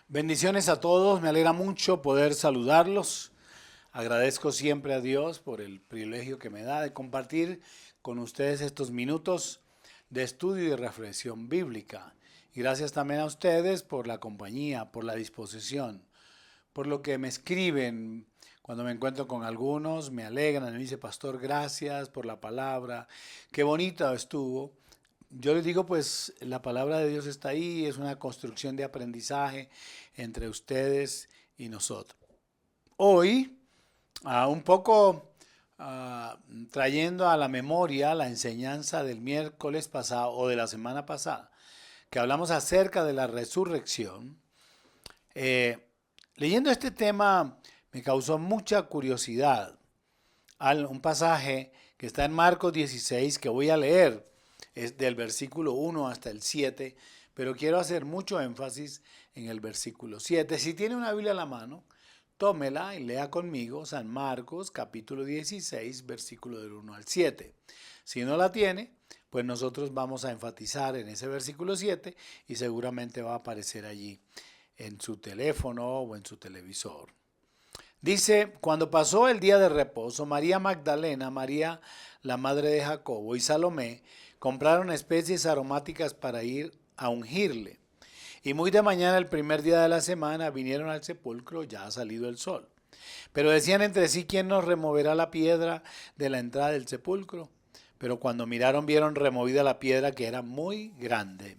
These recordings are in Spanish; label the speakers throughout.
Speaker 1: Bendiciones a todos, me alegra mucho poder saludarlos. Agradezco siempre a Dios por el privilegio que me da de compartir con ustedes estos minutos de estudio y de reflexión bíblica. Y gracias también a ustedes por la compañía, por la disposición, por lo que me escriben cuando me encuentro con algunos, me alegran, me dice, pastor, gracias por la palabra, qué bonita estuvo. Yo les digo, pues la palabra de Dios está ahí, es una construcción de aprendizaje entre ustedes y nosotros. Hoy, un poco trayendo a la memoria la enseñanza del miércoles pasado o de la semana pasada, que hablamos acerca de la resurrección. Leyendo este tema me causó mucha curiosidad. Un pasaje que está en Marcos 16 que voy a leer. Es del versículo 1 hasta el 7, pero quiero hacer mucho énfasis en el versículo 7. Si tiene una Biblia a la mano, tómela y lea conmigo San Marcos capítulo 16, versículo del 1 al 7. Si no la tiene, pues nosotros vamos a enfatizar en ese versículo 7 y seguramente va a aparecer allí en su teléfono o en su televisor. Dice, cuando pasó el día de reposo, María Magdalena, María la madre de Jacobo y Salomé compraron especies aromáticas para ir a ungirle. Y muy de mañana, el primer día de la semana, vinieron al sepulcro, ya ha salido el sol. Pero decían entre sí, ¿quién nos removerá la piedra de la entrada del sepulcro? Pero cuando miraron, vieron removida la piedra, que era muy grande.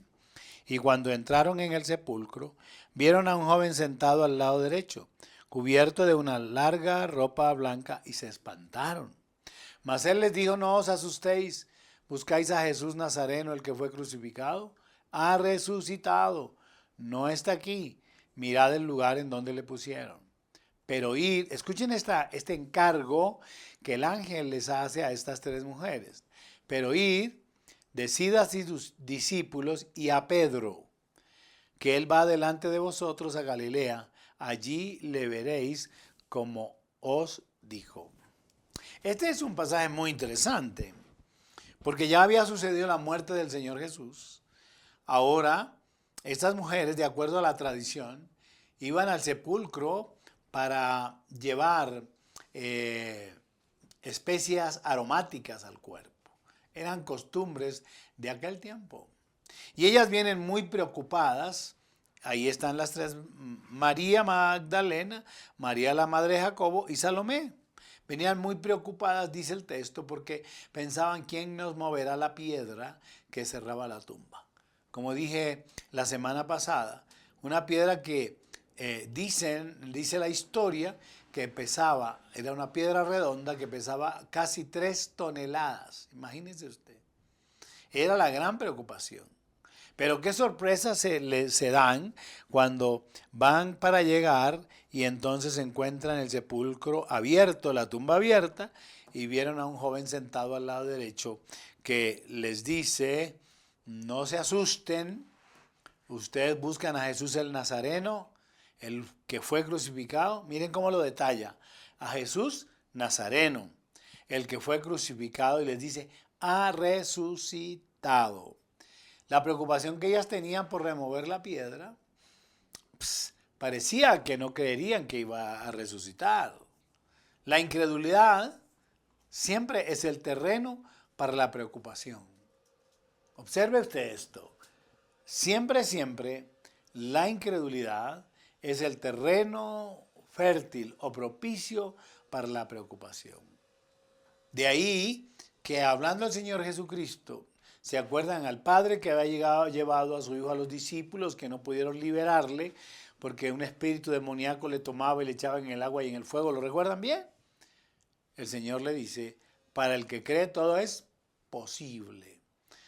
Speaker 1: Y cuando entraron en el sepulcro, vieron a un joven sentado al lado derecho, cubierto de una larga ropa blanca, y se espantaron. Mas él les dijo, no os asustéis, buscáis a Jesús Nazareno, el que fue crucificado. Ha resucitado, no está aquí, mirad el lugar en donde le pusieron. Pero id, escuchen este encargo que el ángel les hace a estas tres mujeres. Pero id, decid a sus discípulos y a Pedro, que él va delante de vosotros a Galilea, allí le veréis como os dijo. Este es un pasaje muy interesante, porque ya había sucedido la muerte del Señor Jesús. Ahora, estas mujeres, de acuerdo a la tradición, iban al sepulcro para llevar especias aromáticas al cuerpo. Eran costumbres de aquel tiempo. Y ellas vienen muy preocupadas. Ahí están las tres, María Magdalena, María la madre de Jacobo y Salomé. Venían muy preocupadas, dice el texto, porque pensaban quién nos moverá la piedra que cerraba la tumba. Como dije la semana pasada, una piedra que dice la historia que pesaba, era una piedra redonda que pesaba casi 3 toneladas. Imagínense usted. Era la gran preocupación. Pero qué sorpresas se dan cuando van para llegar y entonces se encuentran el sepulcro abierto, la tumba abierta, y vieron a un joven sentado al lado derecho que les dice, no se asusten, ustedes buscan a Jesús el Nazareno, el que fue crucificado. Miren cómo lo detalla, a Jesús Nazareno, el que fue crucificado, y les dice, ha resucitado. La preocupación que ellas tenían por remover la piedra, parecía que no creerían que iba a resucitar. La incredulidad siempre es el terreno para la preocupación. Observe usted esto. Siempre, la incredulidad es el terreno fértil o propicio para la preocupación. De ahí que hablando al Señor Jesucristo, ¿se acuerdan al padre que había llevado a su hijo a los discípulos que no pudieron liberarle porque un espíritu demoníaco le tomaba y le echaba en el agua y en el fuego? ¿Lo recuerdan bien? El Señor le dice, para el que cree todo es posible.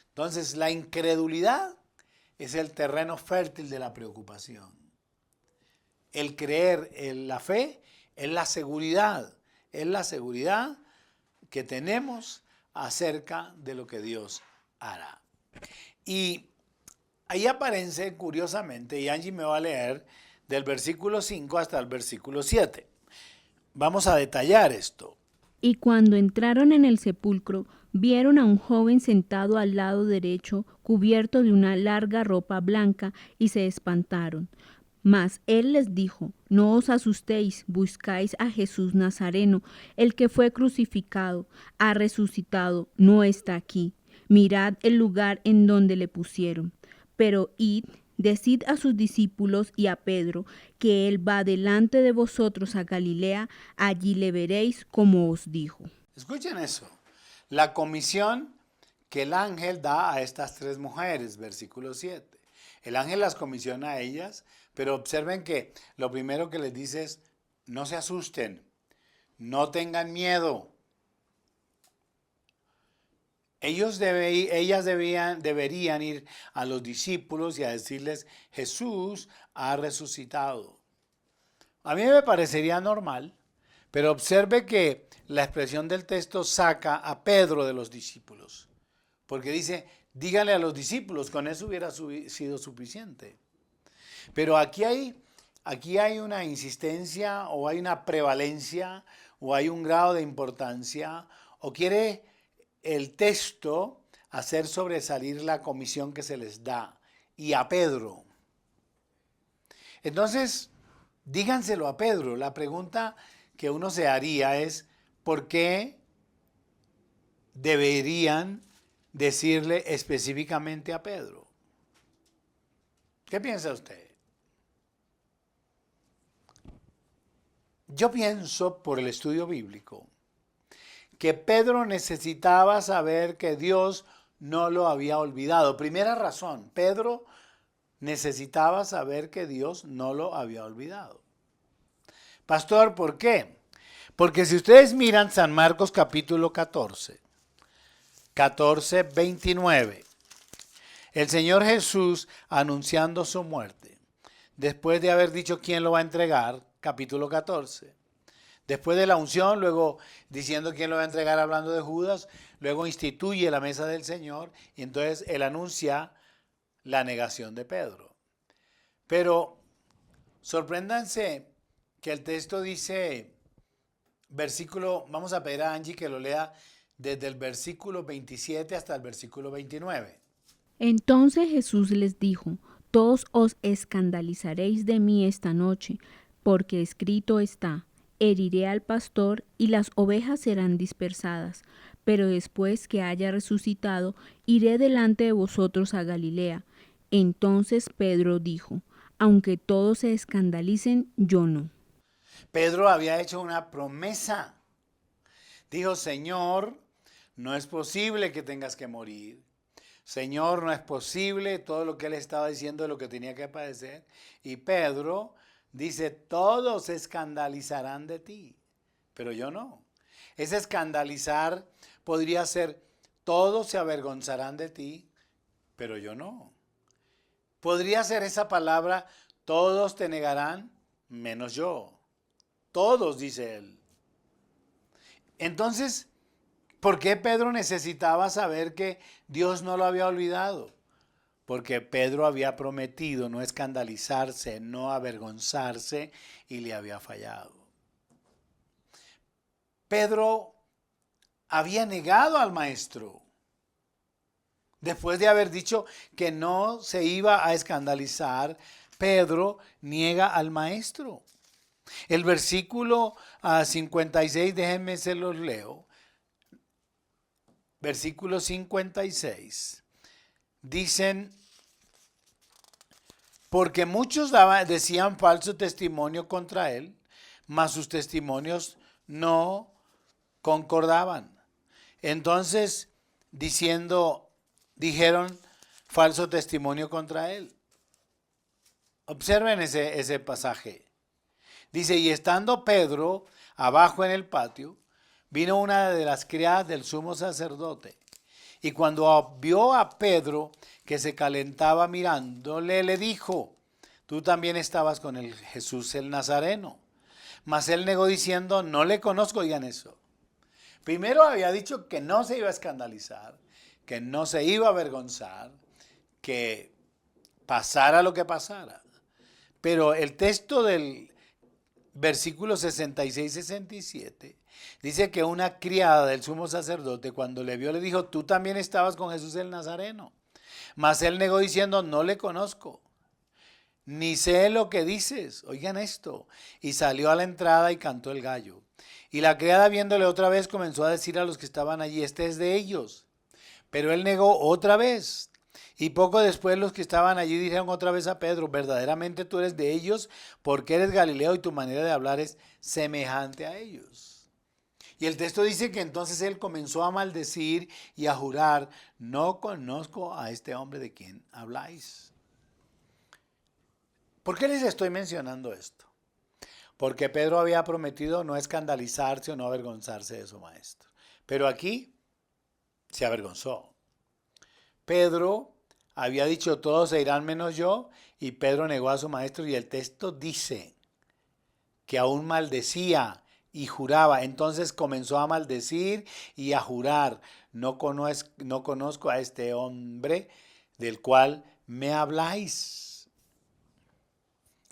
Speaker 1: Entonces la incredulidad es el terreno fértil de la preocupación. El creer en la fe es la seguridad que tenemos acerca de lo que Dios hará. Y ahí aparece curiosamente, y Angie me va a leer del versículo 5 hasta el versículo 7. Vamos a detallar esto.
Speaker 2: Y cuando entraron en el sepulcro, vieron a un joven sentado al lado derecho, cubierto de una larga ropa blanca, y se espantaron. Mas él les dijo: No os asustéis, buscáis a Jesús Nazareno, el que fue crucificado, ha resucitado, no está aquí. Mirad el lugar en donde le pusieron. Pero id, decid a sus discípulos y a Pedro que él va delante de vosotros a Galilea, allí le veréis como os dijo.
Speaker 1: Escuchen eso. La comisión que el ángel da a estas tres mujeres, versículo 7. El ángel las comisiona a ellas, pero observen que lo primero que les dice es: no se asusten, no tengan miedo. Ellas deberían ir a los discípulos y a decirles: Jesús ha resucitado. A mí me parecería normal, pero observe que la expresión del texto saca a Pedro de los discípulos, porque dice: díganle a los discípulos, con eso hubiera sido suficiente. Pero aquí hay una insistencia, o hay una prevalencia, o hay un grado de importancia, o quiere el texto hacer sobresalir la comisión que se les da, y a Pedro. Entonces, díganselo a Pedro. La pregunta que uno se haría es: ¿por qué deberían decirle específicamente a Pedro? ¿Qué piensa usted? Yo pienso, por el estudio bíblico, que Pedro necesitaba saber que Dios no lo había olvidado. Primera razón, Pedro necesitaba saber que Dios no lo había olvidado. Pastor, ¿por qué? Porque si ustedes miran San Marcos capítulo 14, 29, el Señor Jesús anunciando su muerte, después de haber dicho quién lo va a entregar, capítulo 14. Después de la unción, luego diciendo quién lo va a entregar, hablando de Judas, luego instituye la mesa del Señor, y entonces él anuncia la negación de Pedro. Pero sorpréndanse que el texto dice, vamos a pedir a Angie que lo lea desde el versículo 27 hasta el versículo 29.
Speaker 2: Entonces Jesús les dijo: Todos os escandalizaréis de mí esta noche, porque escrito está: heriré al pastor y las ovejas serán dispersadas. Pero después que haya resucitado, iré delante de vosotros a Galilea. Entonces Pedro dijo: Aunque todos se escandalicen, yo no.
Speaker 1: Pedro había hecho una promesa. Dijo: Señor, no es posible que tengas que morir. Señor, no es posible todo lo que él estaba diciendo de lo que tenía que padecer. Y Pedro dice: todos se escandalizarán de ti, pero yo no. Ese escandalizar podría ser: todos se avergonzarán de ti, pero yo no. Podría ser esa palabra: todos te negarán, menos yo. Todos, dice él. Entonces, ¿por qué Pedro necesitaba saber que Dios no lo había olvidado? Porque Pedro había prometido no escandalizarse, no avergonzarse, y le había fallado. Pedro había negado al maestro. Después de haber dicho que no se iba a escandalizar, Pedro niega al maestro. El versículo 56, déjenme se los leo. Versículo 56. Dicen: porque muchos decían falso testimonio contra él, mas sus testimonios no concordaban. Entonces, dijeron falso testimonio contra él. Observen ese pasaje. Dice: y estando Pedro abajo en el patio, vino una de las criadas del sumo sacerdote, y cuando vio a Pedro que se calentaba mirándole, le dijo: tú también estabas con el Jesús el Nazareno. Mas él negó diciendo: no le conozco. Oigan eso. Primero había dicho que no se iba a escandalizar, que no se iba a avergonzar, que pasara lo que pasara. Pero el texto del versículo 66-67 dice que una criada del sumo sacerdote, cuando le vio, le dijo: tú también estabas con Jesús el Nazareno. Mas él negó diciendo: no le conozco. ni sé lo que dices. Oigan esto. Y salió a la entrada y cantó el gallo. Y la criada, viéndole otra vez, comenzó a decir a los que estaban allí, este es de ellos. Pero él negó otra vez. Y poco después los que estaban allí dijeron otra vez a Pedro, verdaderamente tú eres de ellos, porque eres Galileo y tu manera de hablar es semejante a ellos. Y el texto dice que entonces él comenzó a maldecir y a jurar, no conozco a este hombre de quien habláis. ¿Por qué les estoy mencionando esto? Porque Pedro había prometido no escandalizarse o no avergonzarse de su maestro. Pero aquí se avergonzó. Pedro había dicho todos se irán menos yo, y Pedro negó a su maestro, y el texto dice que aún maldecía y juraba. Entonces comenzó a maldecir y a jurar, no conozco a este hombre del cual me habláis.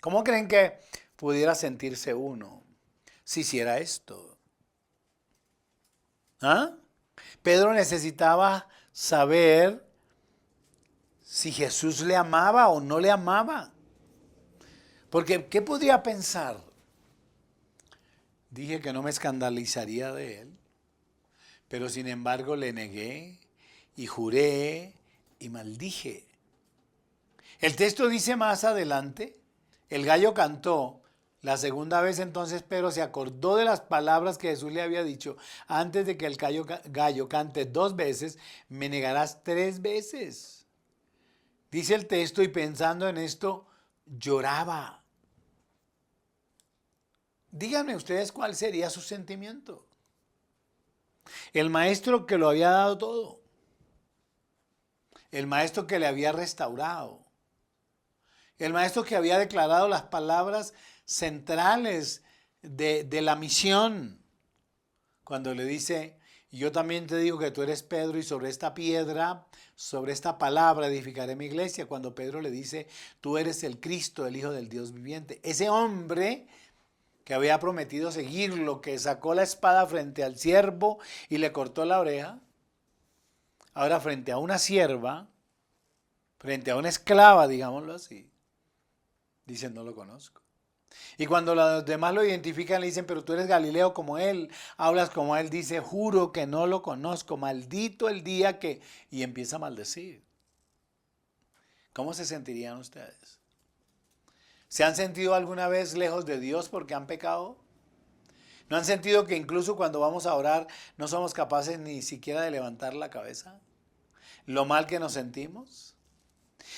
Speaker 1: ¿Cómo creen que pudiera sentirse uno si hiciera esto? ¿Ah? Pedro necesitaba saber si Jesús le amaba o no le amaba. Porque, ¿qué podría pensar? Dije que no me escandalizaría de él, pero sin embargo le negué y juré y maldije. El texto dice más adelante, el gallo cantó. La segunda vez entonces Pedro se acordó de las palabras que Jesús le había dicho. Antes de que el gallo cante 2 veces, me negarás 3 veces. Dice el texto, y pensando en esto, lloraba. Díganme ustedes cuál sería su sentimiento. El maestro que lo había dado todo. El maestro que le había restaurado. El maestro que había declarado las palabras centrales de la misión. Cuando le dice, yo también te digo que tú eres Pedro y sobre esta piedra, sobre esta palabra edificaré mi iglesia. Cuando Pedro le dice, tú eres el Cristo, el Hijo del Dios viviente. Ese hombre que había prometido seguirlo, que sacó la espada frente al siervo y le cortó la oreja, ahora frente a una sierva, frente a una esclava, digámoslo así, dice, no lo conozco. Y cuando los demás lo identifican, le dicen, pero tú eres Galileo como él, hablas como él, dice, juro que no lo conozco, maldito el día que... Y empieza a maldecir. ¿Cómo se sentirían ustedes? ¿Se han sentido alguna vez lejos de Dios porque han pecado? ¿No han sentido que incluso cuando vamos a orar no somos capaces ni siquiera de levantar la cabeza? ¿Lo mal que nos sentimos?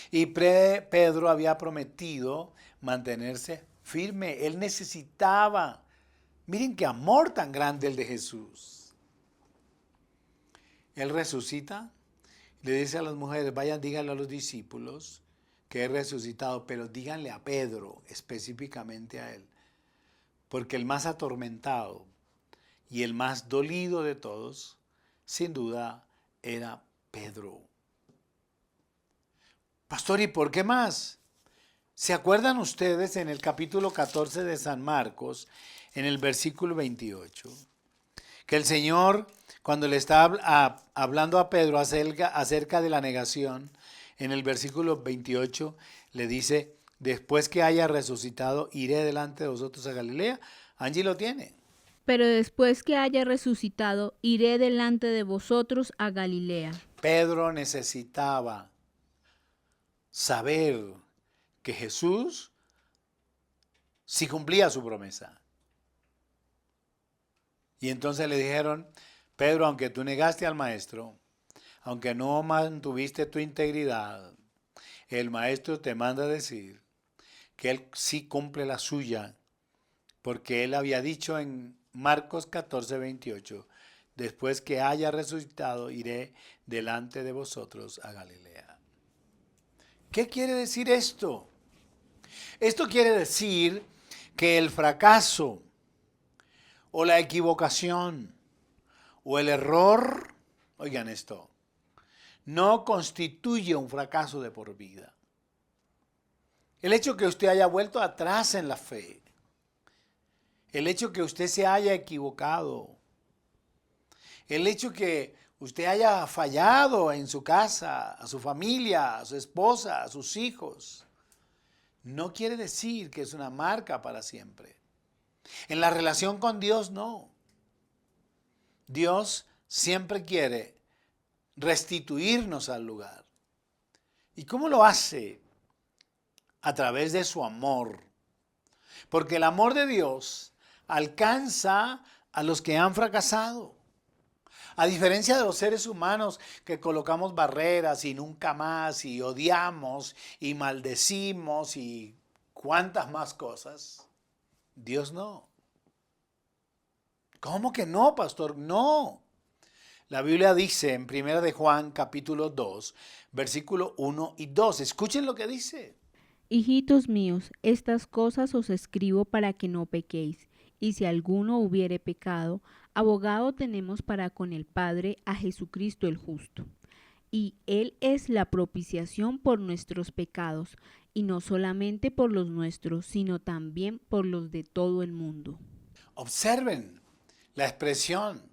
Speaker 1: Y Pedro había prometido mantenerse firme. Él necesitaba. Miren qué amor tan grande el de Jesús. Él resucita. Le dice a las mujeres, vayan, díganle a los discípulos que he resucitado, pero díganle a Pedro, específicamente a él, porque el más atormentado y el más dolido de todos, sin duda, era Pedro. Pastor, ¿y por qué más? ¿Se acuerdan ustedes en el capítulo 14 de San Marcos, en el versículo 28, que el Señor, cuando le está hablando a Pedro acerca de la negación, en el versículo 28 le dice, después que haya resucitado, iré delante de vosotros a Galilea? Angie lo tiene.
Speaker 2: Pero después que haya resucitado, iré delante de vosotros a Galilea.
Speaker 1: Pedro necesitaba saber que Jesús sí cumplía su promesa. Y entonces le dijeron, Pedro, aunque tú negaste al maestro, aunque no mantuviste tu integridad, el maestro te manda a decir que él sí cumple la suya, porque él había dicho en Marcos 14, 28, después que haya resucitado, iré delante de vosotros a Galilea. ¿Qué quiere decir esto? Esto quiere decir que el fracaso o la equivocación o el error, oigan esto, no constituye un fracaso de por vida. El hecho que usted haya vuelto atrás en la fe, el hecho que usted se haya equivocado, el hecho que usted haya fallado en su casa, a su familia, a su esposa, a sus hijos, no quiere decir que es una marca para siempre. En la relación con Dios, no. Dios siempre quiere restituirnos al lugar. ¿Y cómo lo hace? A través de su amor. Porque el amor de Dios alcanza a los que han fracasado. A diferencia de los seres humanos que colocamos barreras y nunca más y odiamos y maldecimos y cuántas más cosas, Dios no. ¿Cómo que no, pastor? No. La Biblia dice en 1 de Juan capítulo 2, versículo 1 y 2. Escuchen lo que dice.
Speaker 2: Hijitos míos, estas cosas os escribo para que no pequéis. Y si alguno hubiere pecado, abogado tenemos para con el Padre a Jesucristo el justo. Y Él es la propiciación por nuestros pecados, y no solamente por los nuestros, sino también por los de todo el mundo.
Speaker 1: Observen la expresión.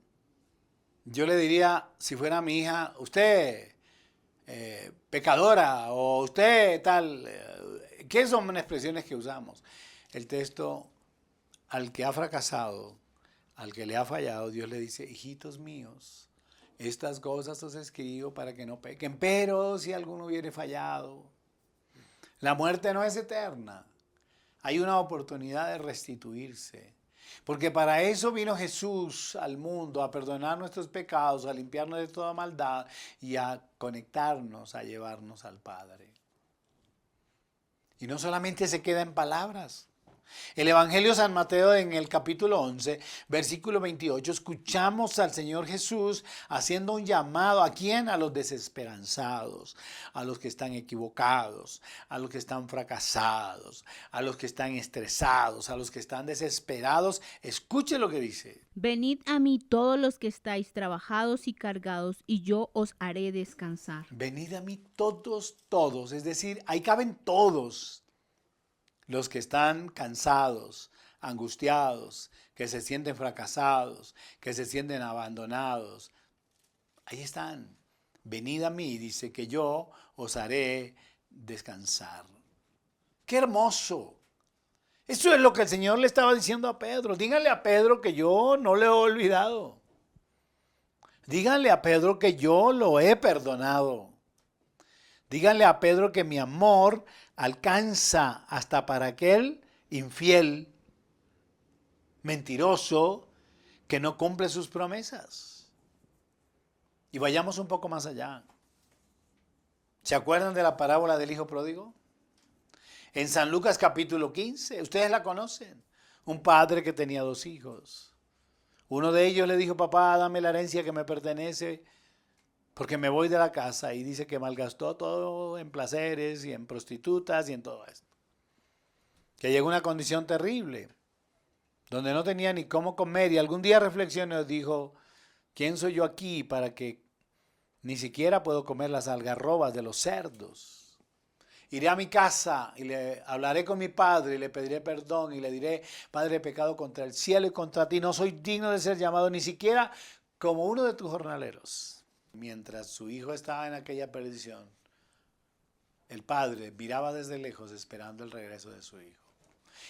Speaker 1: Yo le diría, si fuera mi hija, usted pecadora o usted tal. ¿Qué son expresiones que usamos? El texto, al que ha fracasado, al que le ha fallado, Dios le dice, hijitos míos, estas cosas os escribo para que no pequen, pero si alguno hubiere fallado, la muerte no es eterna. Hay una oportunidad de restituirse. Porque para eso vino Jesús al mundo, a perdonar nuestros pecados, a limpiarnos de toda maldad y a conectarnos, a llevarnos al Padre. Y no solamente se queda en palabras. El Evangelio de San Mateo en el capítulo 11, versículo 28, escuchamos al Señor Jesús haciendo un llamado. ¿A quién? A los desesperanzados, a los que están equivocados, a los que están fracasados, a los que están estresados, a los que están desesperados. Escuche lo que dice.
Speaker 2: Venid a mí todos los que estáis trabajados y cargados, y yo os haré descansar.
Speaker 1: Venid a mí todos, es decir, ahí caben todos. Los que están cansados, angustiados, que se sienten fracasados, que se sienten abandonados. Ahí están. Venid a mí, dice, que yo os haré descansar. ¡Qué hermoso! Eso es lo que el Señor le estaba diciendo a Pedro. Díganle a Pedro que yo no le he olvidado. Díganle a Pedro que yo lo he perdonado. Díganle a Pedro que mi amor alcanza hasta para aquel infiel, mentiroso, que no cumple sus promesas. Y vayamos un poco más allá. ¿Se acuerdan de la parábola del hijo pródigo? En San Lucas capítulo 15, ustedes la conocen. Un padre que tenía 2 hijos. Uno de ellos le dijo, papá, dame la herencia que me pertenece, porque me voy de la casa, y dice que malgastó todo en placeres y en prostitutas y en todo esto. Que llegó a una condición terrible, donde no tenía ni cómo comer, y algún día reflexionó y dijo, ¿quién soy yo aquí para que ni siquiera puedo comer las algarrobas de los cerdos? Iré a mi casa y le hablaré con mi padre y le pediré perdón y le diré, Padre, he pecado contra el cielo y contra ti, no soy digno de ser llamado ni siquiera como uno de tus jornaleros. Mientras su hijo estaba en aquella perdición, el padre miraba desde lejos esperando el regreso de su hijo.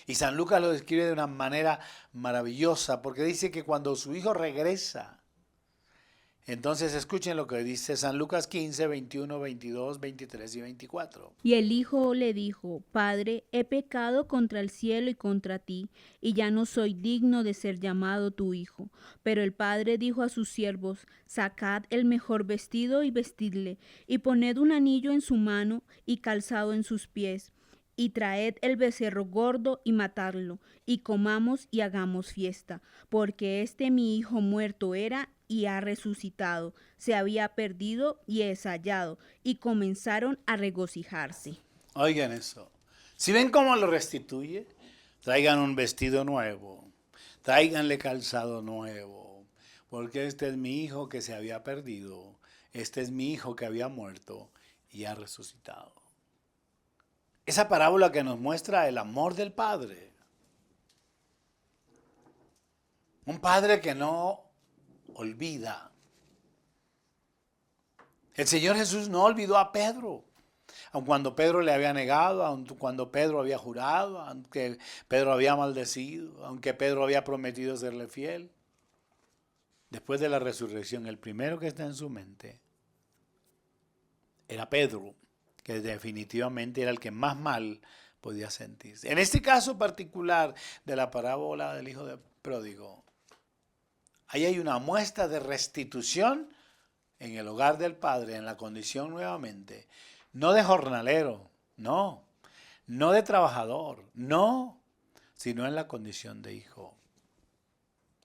Speaker 1: Y San Lucas lo describe de una manera maravillosa, porque dice que cuando su hijo regresa, entonces escuchen lo que dice San Lucas 15, 21, 22, 23 y 24.
Speaker 2: Y el hijo le dijo, Padre, he pecado contra el cielo y contra ti, y ya no soy digno de ser llamado tu hijo. Pero el padre dijo a sus siervos, sacad el mejor vestido y vestidle, y poned un anillo en su mano y calzado en sus pies. Y traed el becerro gordo y matadlo, y comamos y hagamos fiesta, porque mi hijo muerto era y ha resucitado, se había perdido y es hallado, y comenzaron a regocijarse.
Speaker 1: Oigan eso. ¿Si ven cómo lo restituye? Traigan un vestido nuevo, tráiganle calzado nuevo, porque este es mi hijo que se había perdido, este es mi hijo que había muerto y ha resucitado. Esa parábola que nos muestra el amor del Padre. Un Padre que no olvida. El Señor Jesús no olvidó a Pedro. Aun cuando Pedro le había negado, aun cuando Pedro había jurado, aunque Pedro había maldecido, aunque Pedro había prometido serle fiel. Después de la resurrección, el primero que está en su mente era Pedro, que definitivamente era el que más mal podía sentirse. En este caso particular de la parábola del hijo de pródigo, ahí hay una muestra de restitución en el hogar del padre, en la condición nuevamente, no de jornalero, no de trabajador, no, sino en la condición de hijo.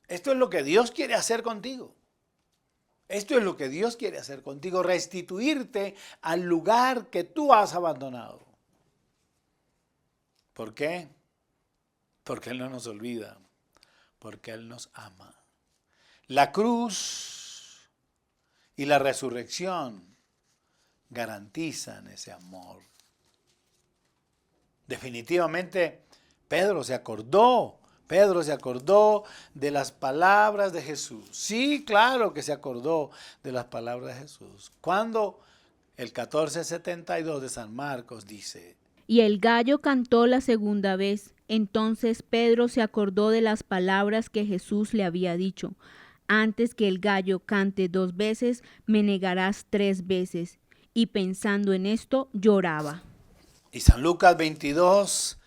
Speaker 1: Esto es lo que Dios quiere hacer contigo. Esto es lo que Dios quiere hacer contigo, restituirte al lugar que tú has abandonado. ¿Por qué? Porque Él no nos olvida, porque Él nos ama. La cruz y la resurrección garantizan ese amor. Definitivamente, Pedro se acordó de las palabras de Jesús. Sí, claro que se acordó de las palabras de Jesús. Cuando el 1472 de San Marcos dice:
Speaker 2: Y el gallo cantó la segunda vez. Entonces Pedro se acordó de las palabras que Jesús le había dicho: antes que el gallo cante 2 veces, me negarás 3 veces. Y pensando en esto, lloraba.
Speaker 1: Y San Lucas 22,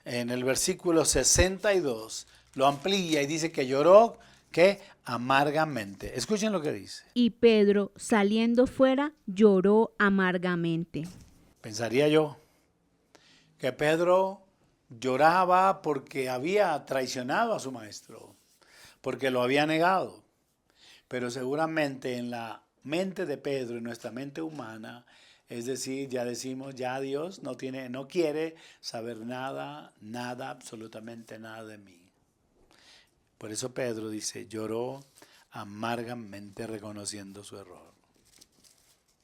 Speaker 1: en el versículo 62, lo amplía y dice que lloró, ¿qué? Amargamente. Escuchen lo que dice.
Speaker 2: Y Pedro, saliendo fuera, lloró amargamente.
Speaker 1: Pensaría yo que Pedro lloraba porque había traicionado a su maestro, porque lo había negado. Pero seguramente en la mente de Pedro, en nuestra mente humana, es decir, ya decimos, ya Dios no quiere saber nada, absolutamente nada de mí. Por eso Pedro dice, lloró amargamente reconociendo su error.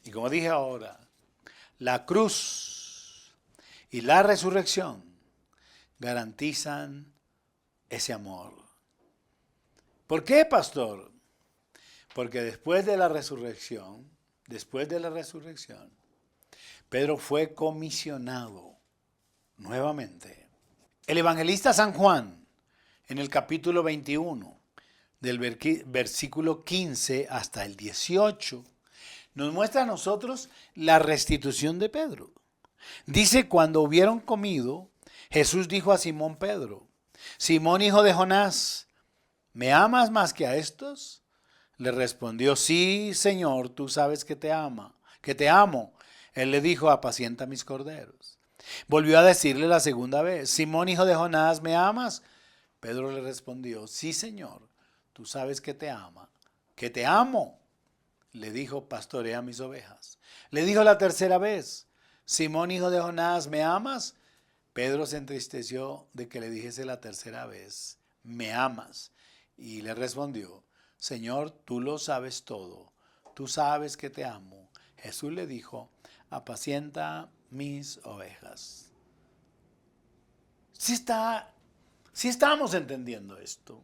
Speaker 1: Y como dije ahora, la cruz y la resurrección garantizan ese amor. ¿Por qué, pastor? Porque después de la resurrección, Pedro fue comisionado nuevamente. El evangelista San Juan, en el capítulo 21, del versículo 15 hasta el 18, nos muestra a nosotros la restitución de Pedro. Dice, cuando hubieron comido, Jesús dijo a Simón Pedro: Simón, hijo de Jonás, ¿me amas más que a estos? Le respondió: sí, Señor, tú sabes que te amo. Él le dijo: apacienta mis corderos. Volvió a decirle la segunda vez: Simón, hijo de Jonás, ¿me amas? Pedro le respondió: sí, Señor, tú sabes que te amo. Le dijo: pastorea mis ovejas. Le dijo la tercera vez: Simón, hijo de Jonás, ¿me amas? Pedro se entristeció de que le dijese la tercera vez: ¿me amas? Y le respondió: Señor, tú lo sabes todo, tú sabes que te amo. Jesús le dijo: apacienta mis ovejas. Sí estamos entendiendo esto.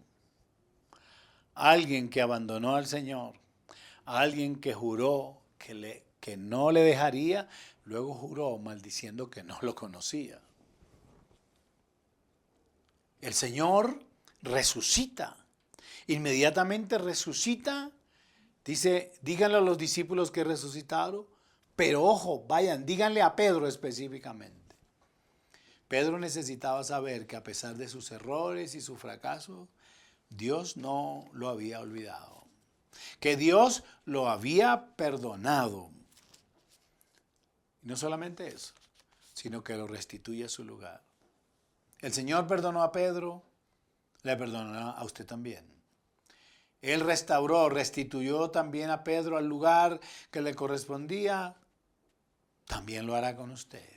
Speaker 1: Alguien que abandonó al Señor, alguien que juró que no le dejaría, luego juró maldiciendo que no lo conocía. El Señor resucita. Inmediatamente resucita, dice, díganle a los discípulos que resucitaron, pero ojo, vayan, díganle a Pedro específicamente. Pedro necesitaba saber que a pesar de sus errores y su fracaso, Dios no lo había olvidado, que Dios lo había perdonado. Y no solamente eso, sino que lo restituye a su lugar. El Señor perdonó a Pedro, le perdonará a usted también. Él restituyó también a Pedro al lugar que le correspondía, también lo hará con usted.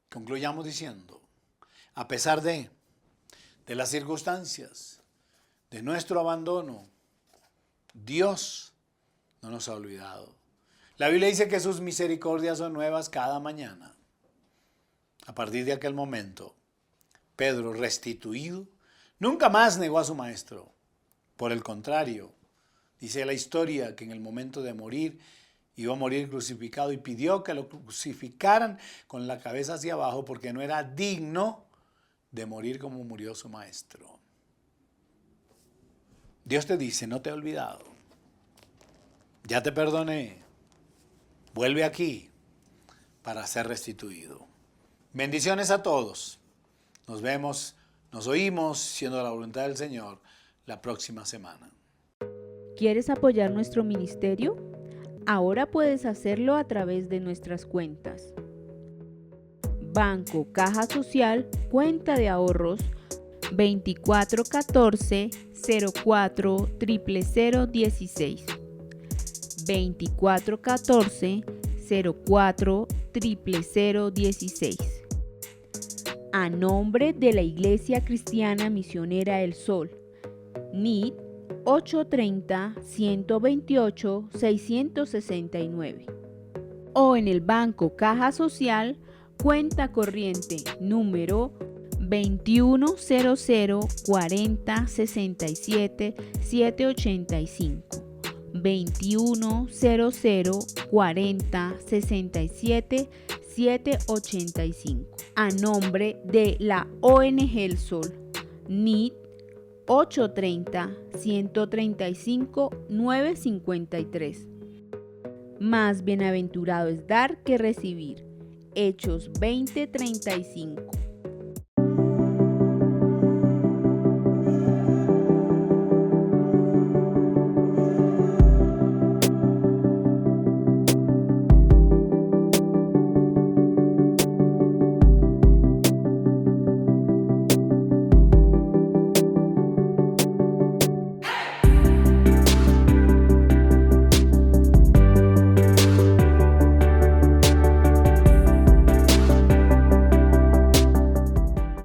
Speaker 1: Concluyamos diciendo, a pesar de las circunstancias, de nuestro abandono, Dios no nos ha olvidado. La Biblia dice que sus misericordias son nuevas cada mañana. A partir de aquel momento, Pedro, restituido, nunca más negó a su maestro. Por el contrario, dice la historia que en el momento de morir iba a morir crucificado y pidió que lo crucificaran con la cabeza hacia abajo porque no era digno de morir como murió su maestro. Dios te dice, no te he olvidado, ya te perdoné, vuelve aquí para ser restituido. Bendiciones a todos. Nos vemos, nos oímos, siendo la voluntad del Señor, la próxima semana.
Speaker 2: ¿Quieres apoyar nuestro ministerio? Ahora puedes hacerlo a través de nuestras cuentas. Banco Caja Social, cuenta de ahorros 2414 04 00016. 2414 04 00016. A nombre de la Iglesia Cristiana Misionera El Sol, NID 830-128-669. O en el Banco Caja Social, cuenta corriente número 2100-40-67-785. 2100-40-67-785. A nombre de la ONG El Sol, NID 830-135-953. Más bienaventurado es dar que recibir. Hechos 20:35.